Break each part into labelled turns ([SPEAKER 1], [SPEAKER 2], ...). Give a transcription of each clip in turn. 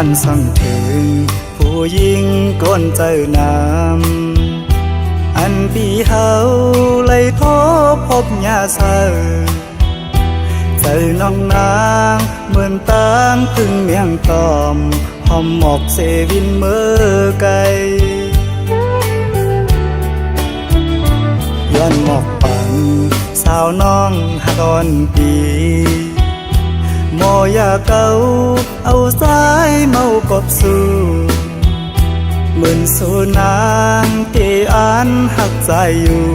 [SPEAKER 1] ย้อนสั่งถึงผู้หญิงก้นเจอน้ำอันปีเฮาไล่โทพบยาเสอเจอน้องนางเหมือนตางพึ่งเมียงตอมหอมหมอกเสวินเมื่อไกลย้อนหมอกปังสาวน้องหักอ่อนปีโมยาเก่าเอาสายเมากบสู่เหมือนสูนางที่อ่านหักใจอยู่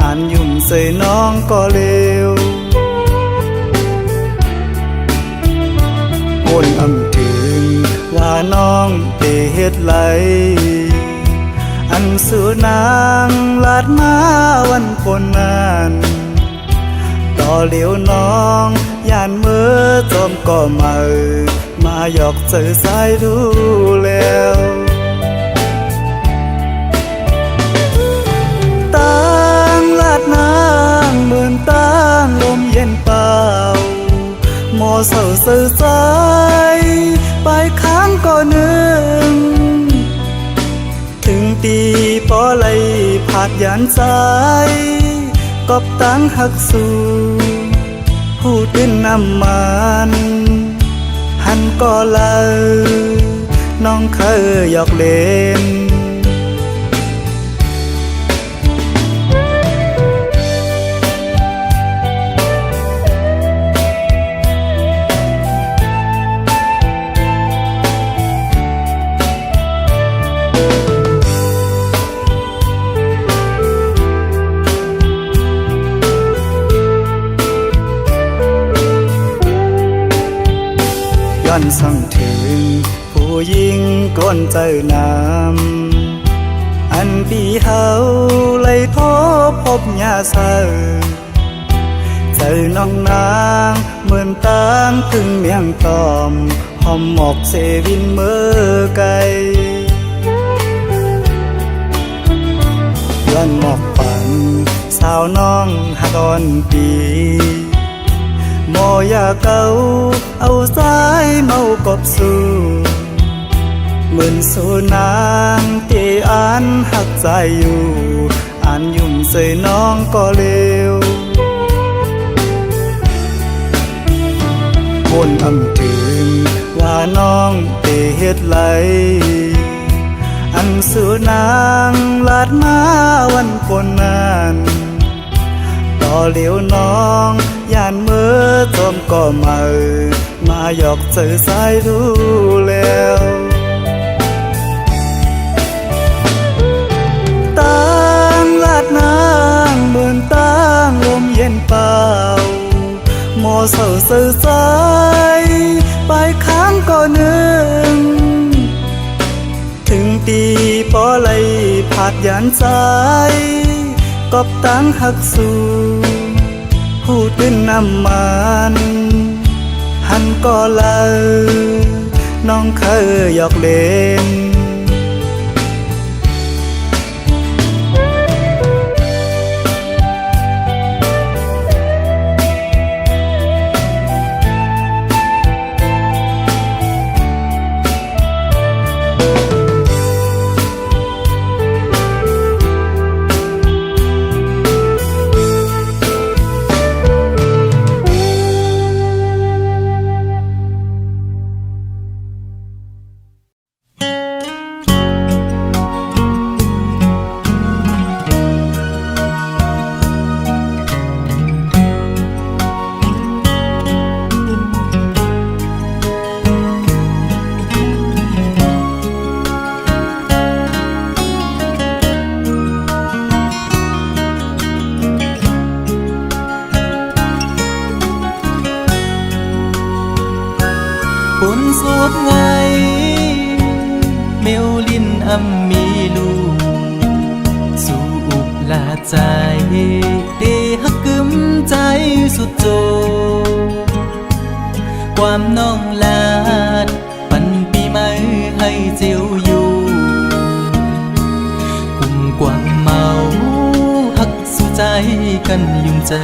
[SPEAKER 1] อ่านยุ่มใส่น้องก็เลวคนอำถึงว่าน้องเตเฮ็ดไหลอันสูนางลาดมาวันคนนั้นต่อเหลียวน้องย่านเมื่อจอมก็มาหยอกเจอสายดูแล้วตั้งลาดนางเหมือนตั้งลมเย็นเปล่าหมอเศร้าเสื่อใจไปค้างก็นึงถึงตีปอไหลผาดยานใจกบตั้งหักสู่ผู้ตื่นน้ำมันหันก็เลยน้องเคยหยอกเล่นย้อนสั่งถึงผู้หญิงก้นเจอน้ำอันปีเฮาไล่โทพบยาเสอเจอน้องนางเหมือนตางพึ่งเมียงตอมหอมหมอกเสวินเมื่อไกลย้อนหมอกปังสาวน้องหักอ่อนปีโมยาเก่าเอาสายเมากบสู่เหมือนสูนางที่อ่านหักใจอยู่อ่านยุ่มใส่น้องก็เลวคนอำถึงว่าน้องเตเฮ็ดไหลอันสูนางลาดมาวันคนนั้นต่อเหลียวน้องย่านเมื่อจอมก็มาหยอกเจอสายดูแล้วตั้งลาดนางเหมือนตั้งลมเย็นเปล่าหมอเศร้าเสื่อใจไปค้างก็นึงถึงตีปอไหลผาดยานใจกบตั้งหักสู่ผู้ตื่นน้ำมันหันก็เลยน้องเคยหยอกเล่น
[SPEAKER 2] คนโสดไงเมลลินอำมีลูกสู่อุบลาใจเดฮักกึมใจสุดโจความน้องลาดปันปีใหม่ให้เจียวอยู่กุ่มกวางเมาฮักสู่ใจกันยุ่งใจ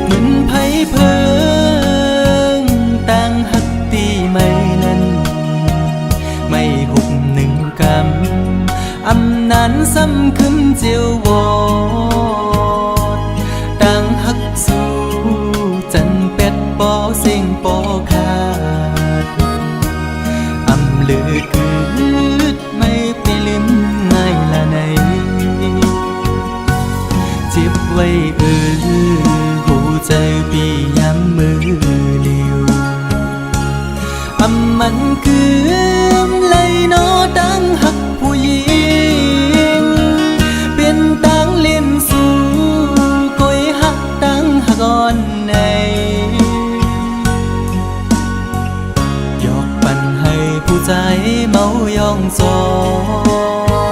[SPEAKER 2] เหมือนไผ เจียววอดดังฮักสู้จันเป็ดปอเสียงปอขาดอำลือคืดไม่ไปลืมง่ายละไหนเจ็บไว้หูใจปีย้ำมือเลียวอำมันคือเลยนอดังหักผู้หญิงเป็นตังเล่นสู่ก้อยหักตังหักอ่อนในยอกปั่นให้ผู้ใจเมายองจอ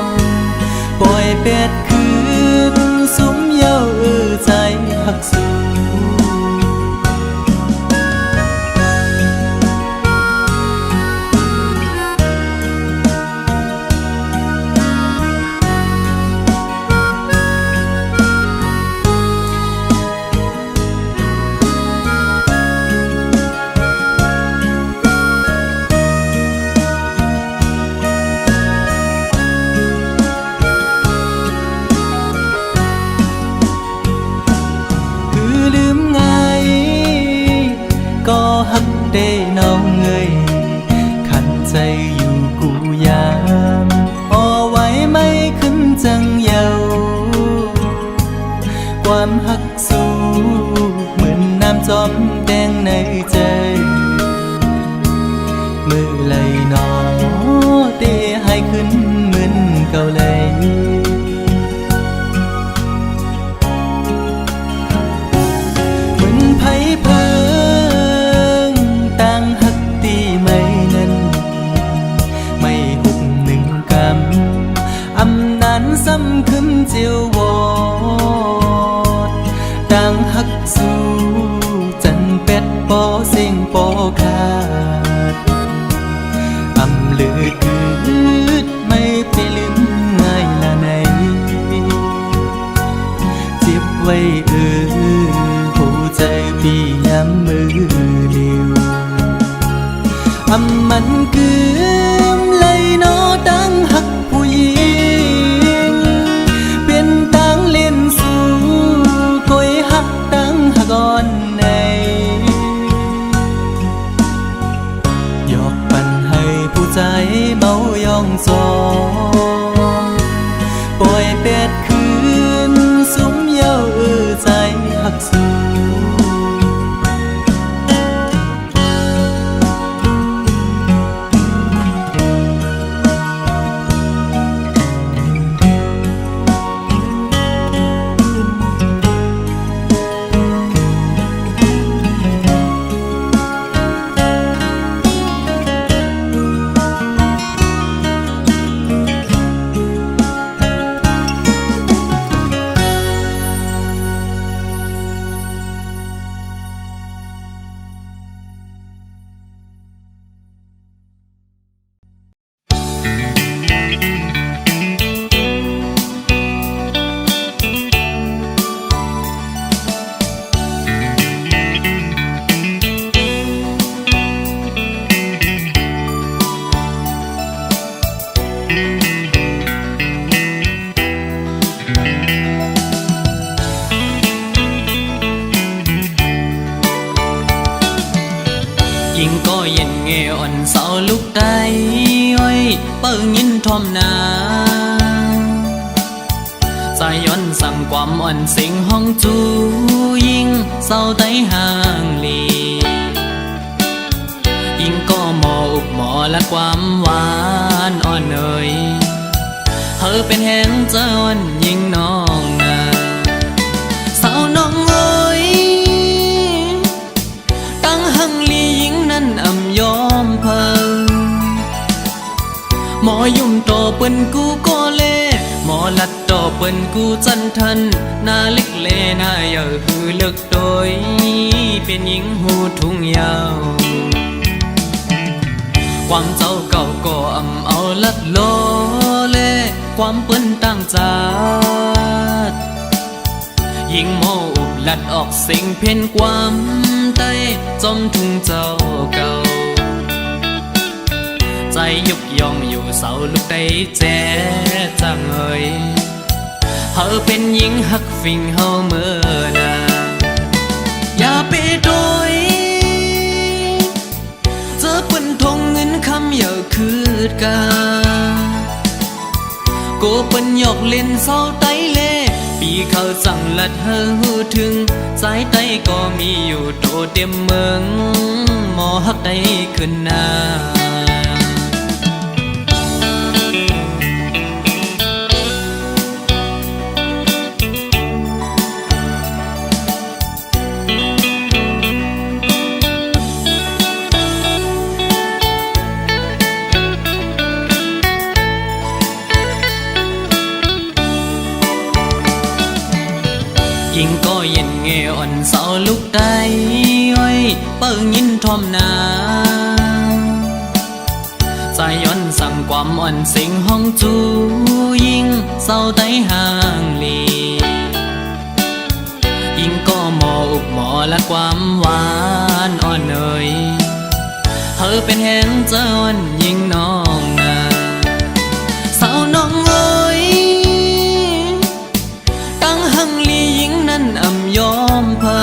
[SPEAKER 2] งปล่อยเป็ดคืนสุมเย้าใจหักสู่ก็หักได้น้องเงยขันใจอยู่กูยามอ่อไว้ไม่ขึ้นจังเยาความหักสู้เหมือนน้ำจอมแดงในใจมือไหลนอเตะให้ขึ้นเหมือนเก่าเลยเหมือนไผ่เพิ่ซ้ำขึ้นเจียววอดดังหักสู้จันเป็ดปอเสียงปอขาดอำลือคืดไม่ไปลืมง่ายละไหนเจ็บไว้หูใจพี่ย้ำมือเลียวอำมันคืมเลยนอดังหักผู้หญิงก่อนในยอกปั่นให้ผู้ใจเมายองจองปล่อยเป็ดคืนสุมเย้าใจหักสู้ยิ่งก็เย็นเงอ่อนเสาลุกได้อ้อยเปิ้งยินทอมนาสายย้อนสั่งความอ่อนสิงห้องจูยิ่งเศร้าไตห่างลียิ่งก็หมออุบหมอและความหวานอ่อนเอ่ยเธอเป็นแห่งเจ้าอ่อนยิ่งน้องนาสาวน้องเอ้ยตั้งหังลียิ่งนั้นอ่ำยอมเพิ่งหมอยุ่มโตเปิ้นกูก็เล่หมอลัดโตเปิ้นกูจันทันหน้าเล็กเล่หน้าเยอะคือเลือกโดยเป็นหญิงหูทุ่งยาวความเจ้าเก่าก็อ่ำเอาลัดโลเล่ความเปิ้นตั้งจัดยิ่งโมอุบลัดออกสิ่งเพ่นความใต้จมทุ่งเจ้าเก่าใจยุกยองอยู่เสาลูกได้แจ๊จังเอ่ย ธอเป็นหญิงหักฟิงเฮาเมื่อนาอย่าไปโดยเจอเปิ้นทงเงินคำอย่าคืดกาโกเปิ้นหยอกเล่นเศร้าไตเล่ปีเขาสั่งลัดเฮอหูถึงสายไตก็มีอยู่โตเต็มเมืองหมอหักได้ขึ้นหน้ายิงก็เย็นเงอ่อนเสาลุกได้อ้อยเปิ้งยินทอมนาใจย้อนสั่งความอ่อนสิงห้องจูยิงเศร้าไตห่างลียิงก็หมออุกหมอและความหวานอ่อนเอ่ยเธอเป็นแหงเจ้าอ่อนยิงน้องนาสาวน้องเอ้ยตั้งหังลียิงนั้นอ่ำยอมเพอ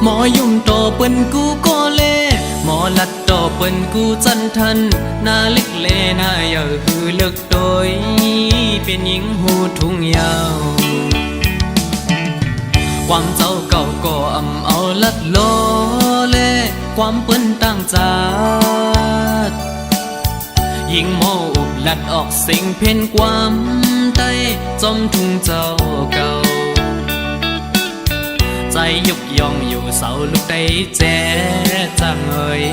[SPEAKER 2] หมอยุ่มโตเปิ้นกูก็เล่หมอลัดโตเปิ้นกูจันทันหน้าเล็กเล่หน้าเยอะคือเลิกโดยเป็นหญิงหูทุ่งยาวความเจ้าเก่าก็อ่ำเอาลัดโลเล่ความเปิ้นตั้งจาดยิงหมออุบลัดออกสิ่งเพ่นความใต้จอมทุ่งเจ้าเก่าใจยุกยองอยู่เสาลูกได้แจ๊จังเอ่ย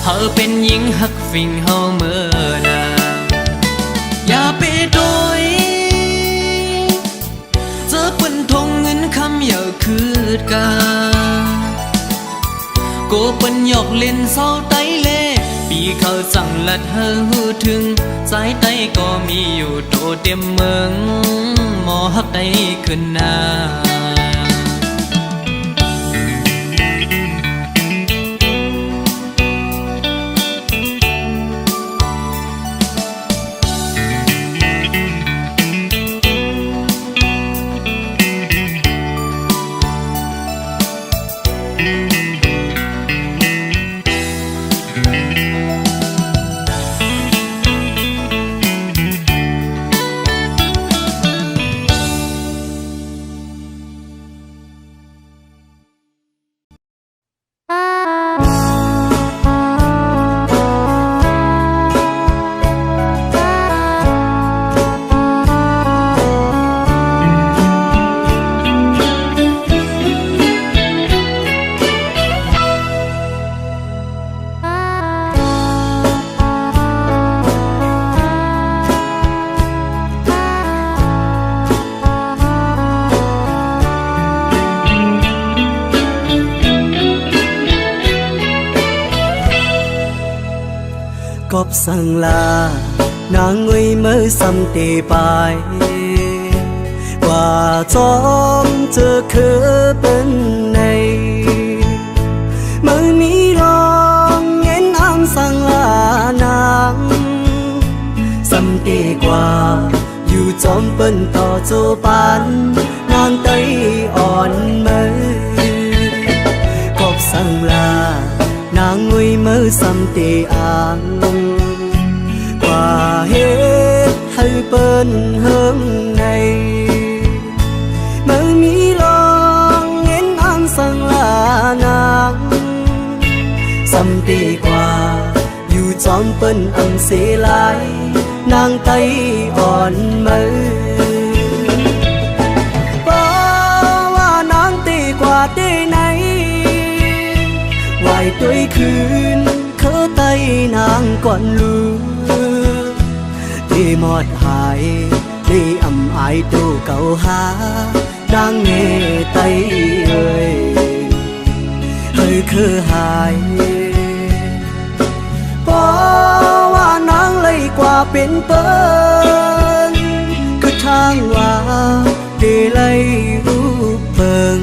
[SPEAKER 2] เธอเป็นหญิงหักฟิงเฮาเมื่อนาอย่าไปโดยเจอเปิ้นทงเงินคำอย่าคืดกาโกเปิ้นหยอกเล่นเศร้าไตเล่ปีเขาสั่งลัดเฮอหูถึงสายไตก็มีอยู่โตเต็มเมืองหมอหักได้ขึ้นหน้า
[SPEAKER 1] กบสั่งลานางงวยเมื่อซ้ำตีไปว่าจอมเจอคือเป็นในเมื่อมีลองเงินอ้างสั่งลานางซ้ำตีกว่าอยู่จอมเป็นต่อโจปันนางไตอ่อนเมื่อกบสั่งลานางงวยเมื่อซ้ำตีอ่างว่าเหตุให้เปิ้นเฮิงในเมื่อมีลองเงินอ้างสั่งลานางซ้ำตีกว่าอยู่จอมเปิ้นอังเสลายนางไตอ่อนเมื่อป้าว่านางตีกว่าตีไหนไหวด้วยคืนเคอไตนางก่อนลือที่หมดหายที่อ่ำอายตู้เก่าหานางเงไตเอ่ยเฮ้ยคือหายเพราะว่านางเลยกว่าเป็นเปิ้นคือทางว่าได้เลยรูปเปิง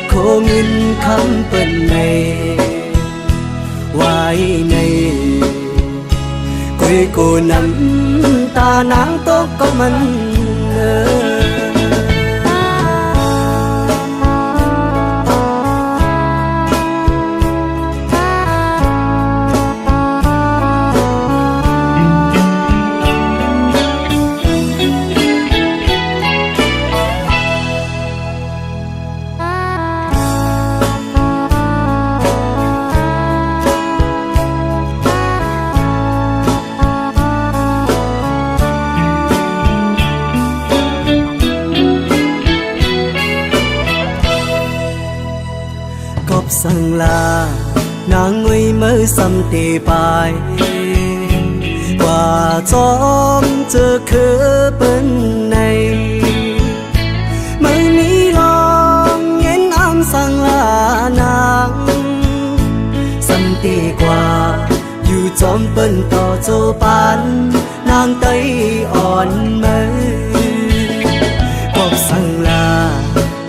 [SPEAKER 1] โคเงินคำเปิ้นในไว้ในก็ quê cô nắm ta nắng tốt có mình sang là nàng nguy mơ xăm tì bài và gió chờ khứ bên này mấy mi lòng nghe am sang là nàng xăm tì qua dù chóm bên tỏ cho bán nàng tay on mơ cọp sang là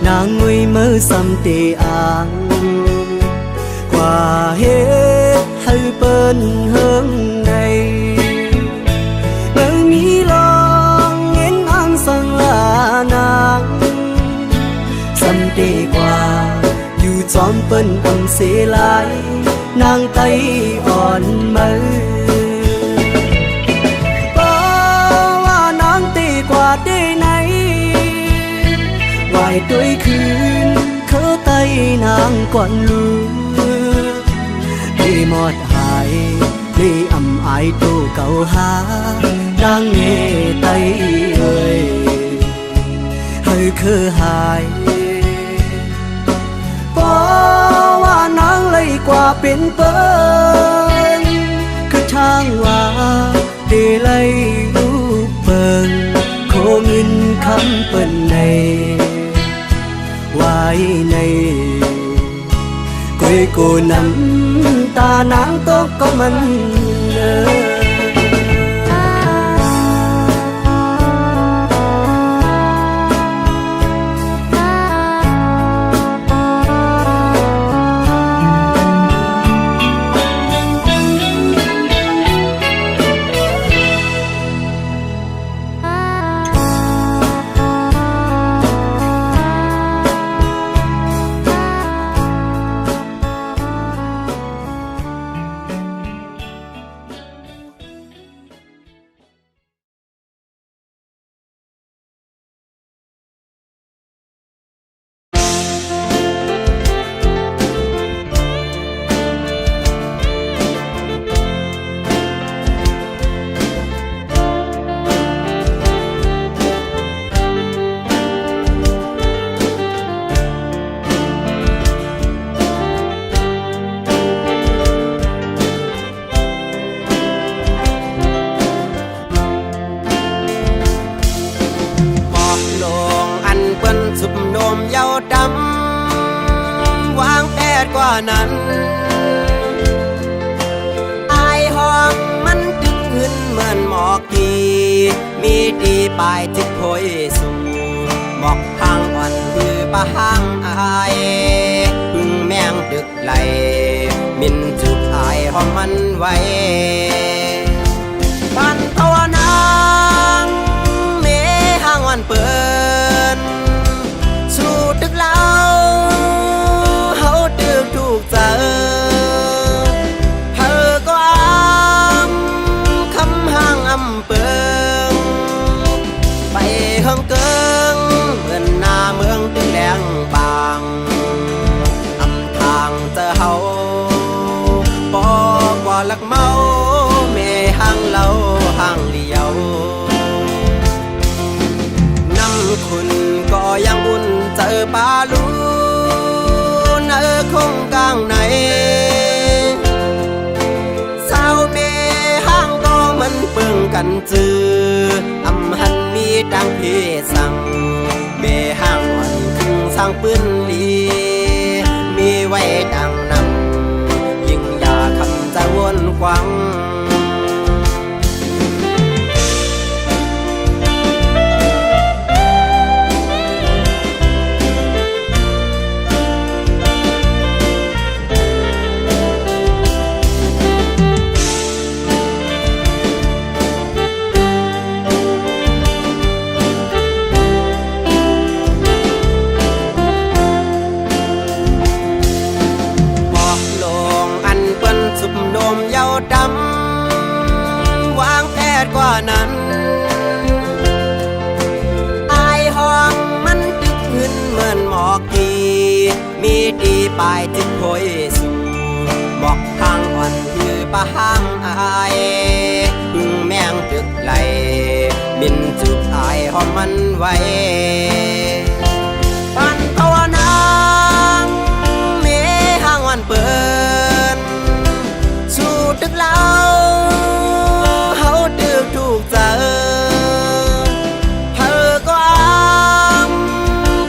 [SPEAKER 1] nàng nguy mơ xăm tì ang qua hết hơi bên hướng này bởi mi lòng nghe ăn sang là nàng sân đi qua dù chọn bên âm xế lại nàng tay on mơ nàng đi qua đây này ngoài tuổi khuyên khớ tay nàng còn lưu đi một hai đi âm ai tu cầu hát đang nghe tay ơi hơi khứ hai có nắng lấy qua bên bên cứ thang hoa để lấy úp bần khô nghìn khăm bên này hoài này quê cô nắm ta nắng tốt có mìnhนั้นอายห้องมันตึกขึ้นเหมือนหมอกกีมีดีปลายจิตโพยสูหมอกทางอ่อนคือปะห้างอายพึ่งแมงดึกไหลมินจุดอายห้องมันไว้ปันตัวนางเมห้างวันเปิดสู่ตึกเล่าถูกเจอเธอก็คำห่างอำเปิงไปเฮิงเกิงเหมือนหน้าเมืองตึงแดงบางอำทางเจอเฮาบอกว่าลักเมาเมห่างเล่าห่างเลี้ยวน้ำคุณก็ยังอุ่นเจอปลาลูคงกลางไหนสาวเมห้างก็มันเปิงกันจืออำหันมีดังเพสังเมห้างวันคึงสร้างปืนลีมีไว้ดังนำยิ่งอยาคำจะวนควัง
[SPEAKER 3] ปลายจิตโพยสู่บอกทางอ่อนคือปะหางอายพึ่งแมงตึกไหลบินจุกอายหอมมันไว้ปันภาวนางเมหางวันเปินสู่ตึกเล่าเฮาตึกถูกใจเธอก็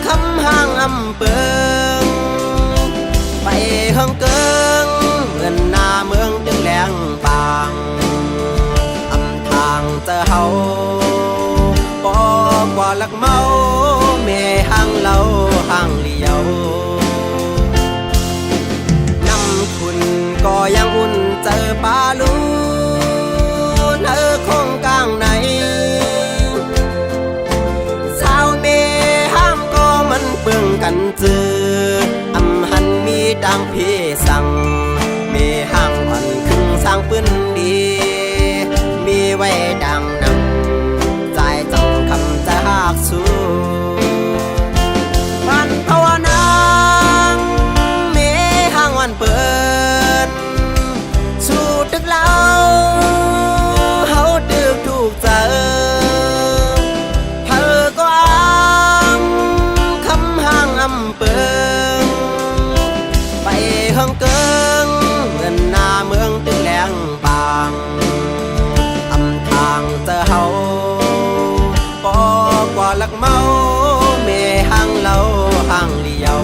[SPEAKER 3] คำห่างอำเปิงไปเฮิงเกิงเหมือนหน้าเมืองตึงแหลงบางอำทางเจอเฮาปอกว่าลักเมาเมห่างเราห่างเลี้ยวน้ำคุณก็ยังอุ่นเจอปลาลูนคงกลางไหนสาวเมห้ามก็มันเปื่องกันเจออำหันมีดังพี่สั่งเมห้างอ่อนครึ่งสร้างปืนดีมีไว้ดังนำใจจังคำจะหากสู้มันภาวนางเมห้างวันเปิดสู่ตึกเล่าเฮาตึกถูกใจเธอก็คำห่างอำเปิงไปเฮิงเกิงเหมือนหน้าเมืองตึกแหลงบางอำทางเจอเฮาปอกว่าลักเมาเมห่างเราห่างเลี้ยว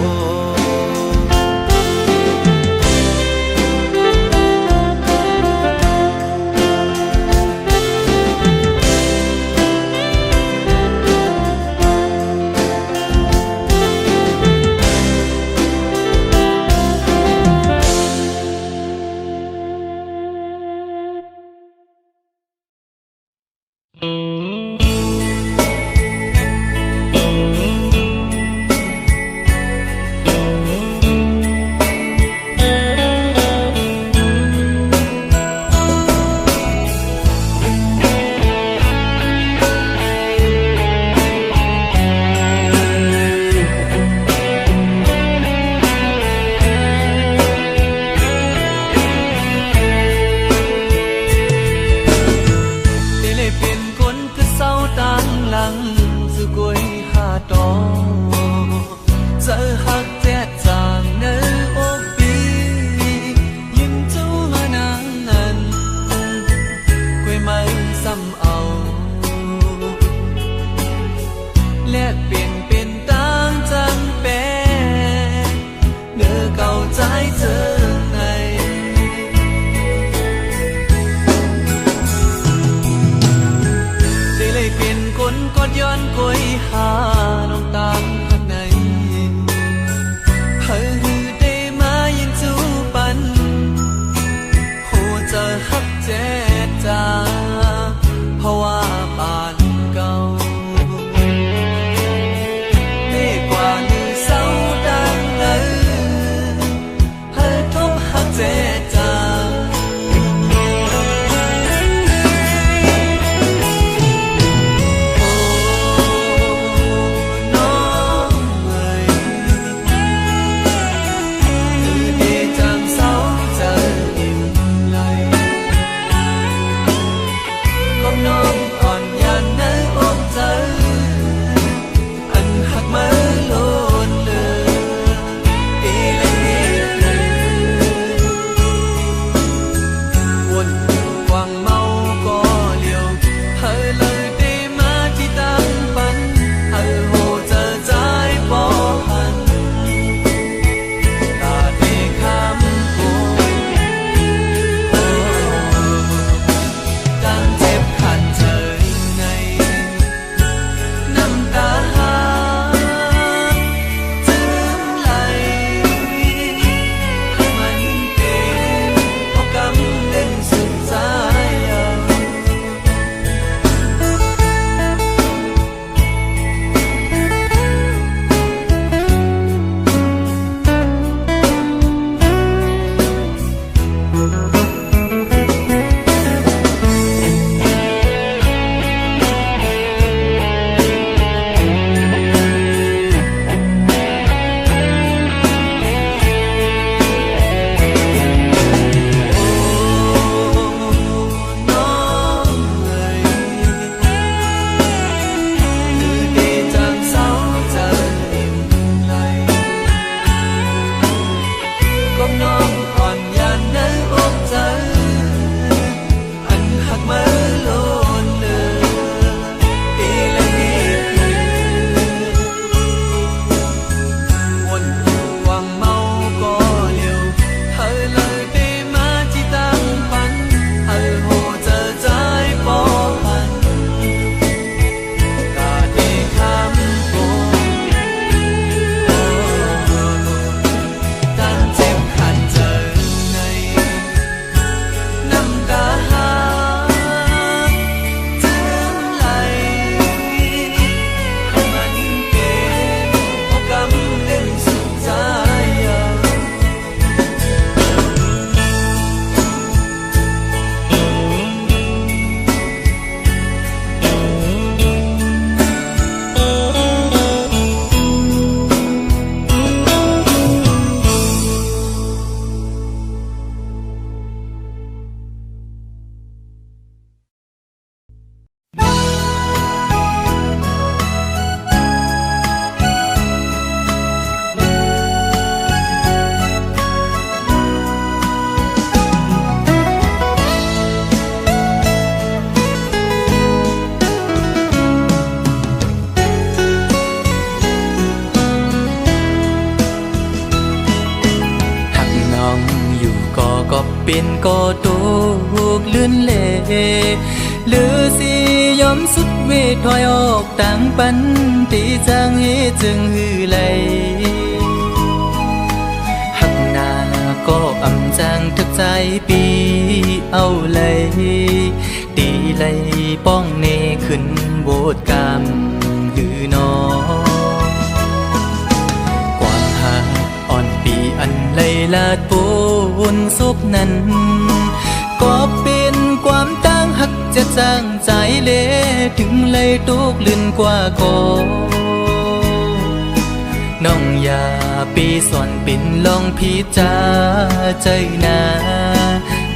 [SPEAKER 2] เป็นก็ตกเลื่อนเล่หรือสิยอมสุดเวทถอยออกต่างปันตีจางเฮจึงหือไหลหักหน้าก็อำจางทึกใจปีเอาเลยตีไหลป้องเนขึ้นโบดกรรมหือนอความหักอ่อนปีอันไหลลาดปูนศพนั้นก็เป็นความตั้งหักจะจางใจเละถึงเลยตกลื่นกว่าก่อนน้องอย่าปีสอนเป็นลองพิจาใจนา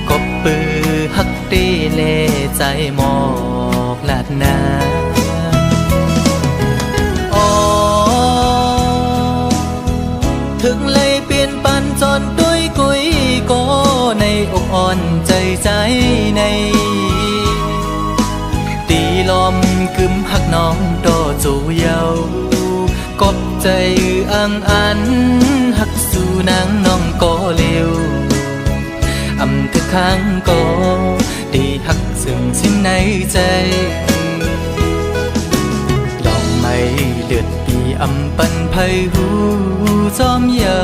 [SPEAKER 2] ก็ปือหักเตเลใจหมอกลาดนาอ๋อถึงเลยเปลี่ยนปันจอนด้วยกุยก็ในอกอ่อนใจใจในตีลมกึมหักน้องโตจูเยากบใจอังอันหักสู่นางน้องก็เร็วอำทึกข้างก็ดีหักซึ่งสิ้นในใจลองไม่เลือดปีอำปันไพหูจอมเยา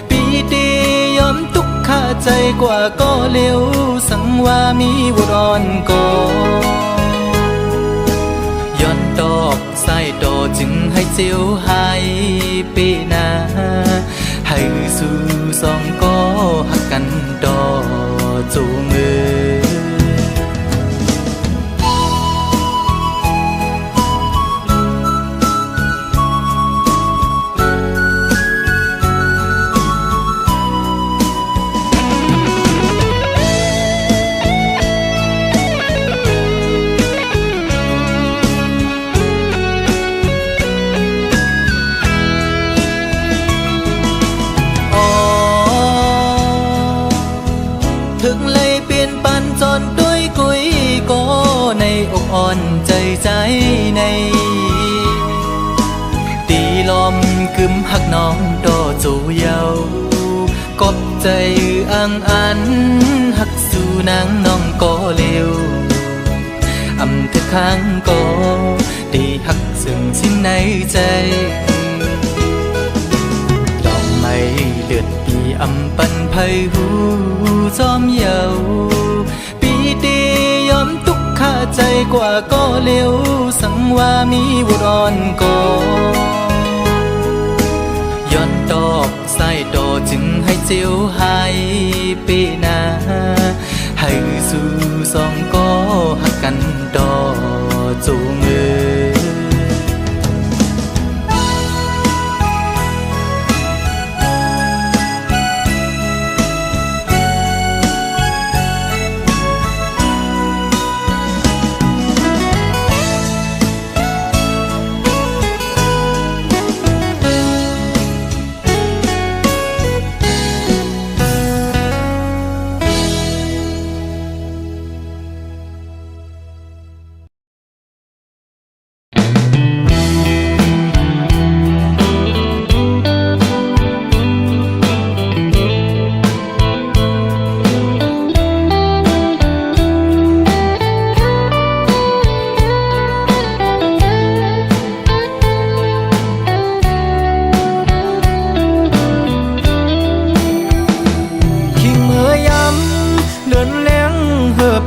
[SPEAKER 2] ปีดียอมทุกข้าใจกว่าก็เร็วสังว่ามีบุรอนก็ย้อนดอกใส่ดอจึงให้เจียวหายปีนาให้สู่สองก็หักกันดอจูมือถึงเลยเปลี่ยนปันจนด้วยกุยก็ในอกอ่อนใจใจในตีลมกึมหักน้องโตจูเยากบใจอังอันหักสู่นางน้องก็เร็วอำทึกข้างก็ดีหักซึ่งสิ้นในใจลองไม่เลือดปีอำปันไพหูจอมเยาปีดียอมทุกข้าใจกว่าก็เร็วสังว่ามีบุรอนก็ย้อนดอกใส่ดอจึงให้เจียวหายปีนาให้สู่สองก็หักกันดอจูมือ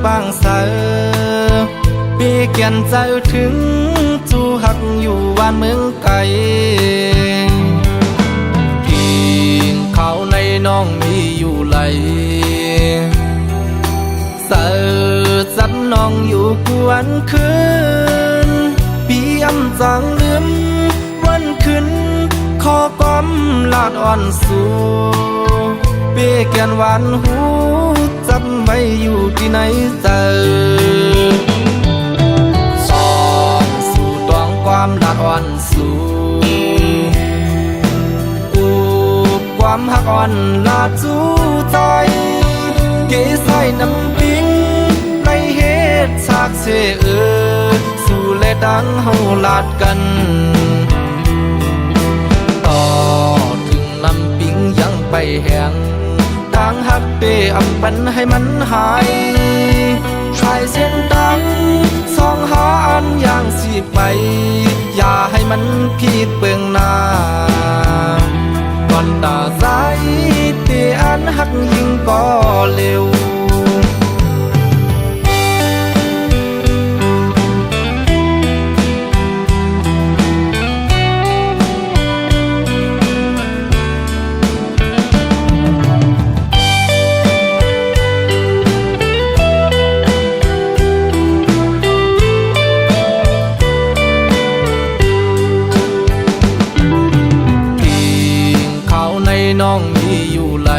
[SPEAKER 2] ปางเสอปีเกียนใจถึงจูหักอยู่บ้านเมืองไกลกินข้าวในน้องมีอยู่ไหลเสอจับน้องอยู่กวนคืนปีอำจางลืมวันคืนขอก้มลาดอ่อนสู่เปีเกียนหวานหูจับไว้อยู่ที่ไหนเจอสอนสู่ตวงความลาดอ่อนสู่อูบความหักอ่อนลาดจูใจเกใส่น้ำปิ้งในเหตุฉากเสสู่เลดังเฮาลาดกันต่อถึงน้ำปิ้งยังไปแห้ง ต่างหักเปอำปันให้มันหายชายเส้นตั้งสองหาอันอย่างสิไปอย่าให้มันผิดเปลืองหน้าก่อนตาสายเตอันหักยิ่งก็เร็วน้องมีอยู่ไหล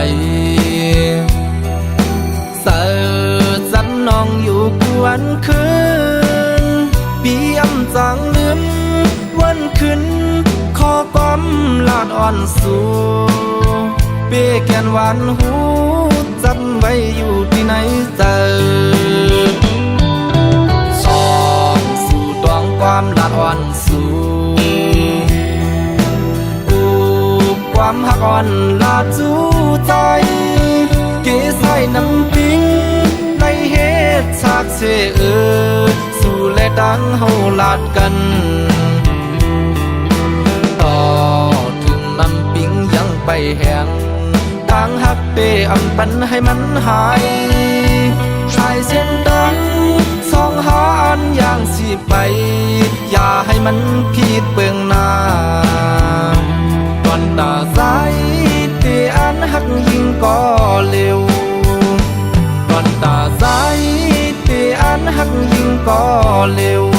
[SPEAKER 2] เสิร์สันน้องอยู่กวนคืนปีอำจังลืมวันขึ้นขอความลาดอ่อนสู่เป้แกนหวานหูจำไว้อยู่ที่ไหนเจอสองสู่ดวงความลาดอ่อนสู่ความหักอ่อนลาจูใจเกใส่น้ำปิงในเหตุฉากเสสู่และดังเฮาลาดกันต่อถึงน้ำปิงยังไปแห้งต่างหักเปอำปันให้มันหายชายเส้นดังสองหาอันอย่างสิไปอย่าให้มันผิดเบื้องหน้าก่อนตาสายเตอันหักยิ่งก็เร็วก่อนตาสายเตอันหักยิ่งก็เร็ว